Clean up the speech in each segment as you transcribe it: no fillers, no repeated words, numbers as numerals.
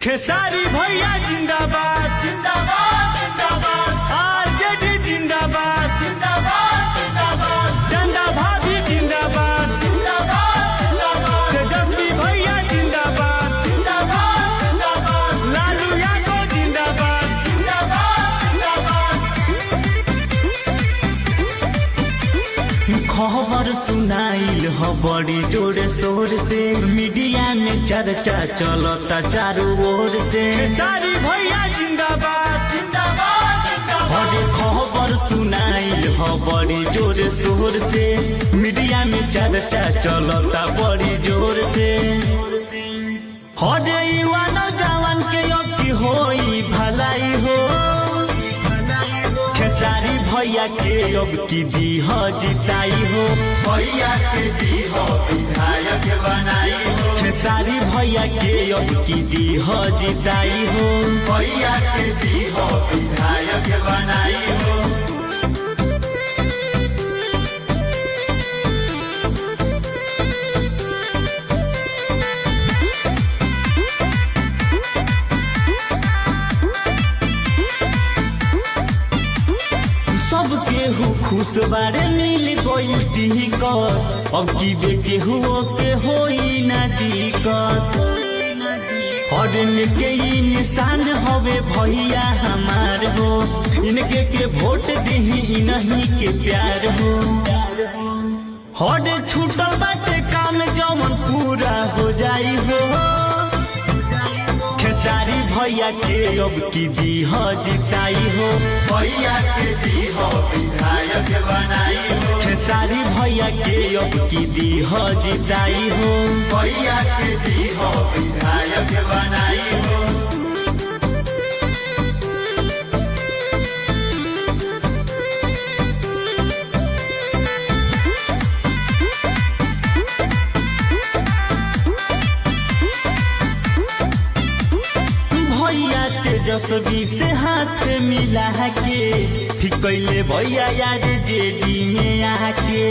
खेसारी भैया जिंदाबाद जिंदाबाद जिंदाबाद आरजेडी जिंदाबाद जिंदाबाद जिंदाबाद चंदा भाभी जिंदाबाद जिंदाबाद जिंदाबाद तेजस्वी भैया जिंदाबाद जिंदाबाद जिंदाबाद लालू यादव जिंदाबाद खबर सुनाइल ह बड़ी जोर शोर से मीडिया में चर्चा चलता चारों ओर से खेसारी भैया जिंदाबाद जिंदाबाद हरे खबर सुनाइल ह बड़ी जोर शोर से मीडिया में चर्चा चलता बड़ी जोर से हरे युवा नौजवान के अब की होई भलाई हो खेसारी भैया के अब की दी हो जिताई हो भैया के दी हो विधायक बनाई हो खेसारी भैया के अब की दी हो जिताई हो भैया के दी हो विधायक बनाई हो सब केहू खुश बारे मिल गई टिकट अब की बे केहू के होई ना दिक्कत हरन के ई निशान हवे भैया हमार हो इनके के वोट दही इन्हीं के प्यार हो हर छूटल बाटे काम जवन पूरा हो जाई हो खेसारी भैया के अब की दी हो जिताई हो भैया के दी हो विधायक बनाई हो खेसारी भैया के अब की दी हो जिताई हो भैया के दी हो विधायक बनाई हो भैया तेजस्वी से हाथ मिला के फिर कैले भैया यार जेडी में आके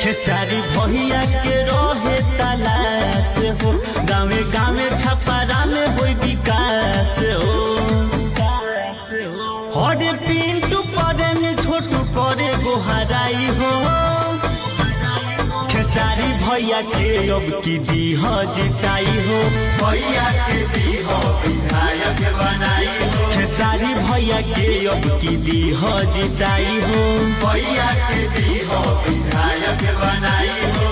खेसारी भैया के रहे तलाश हो गाँवे गाँवे छपरा में हो विकास हो हरे पिंटू परे में छोटू करे गोहराई हो खेसारी भैया के अब की दी हो जिताई हो भैया के दी हो विधायक बनाई हो खेसारी भैया के अब की दी हो जिताई हो भैया के दी हो विधायक बनाई हो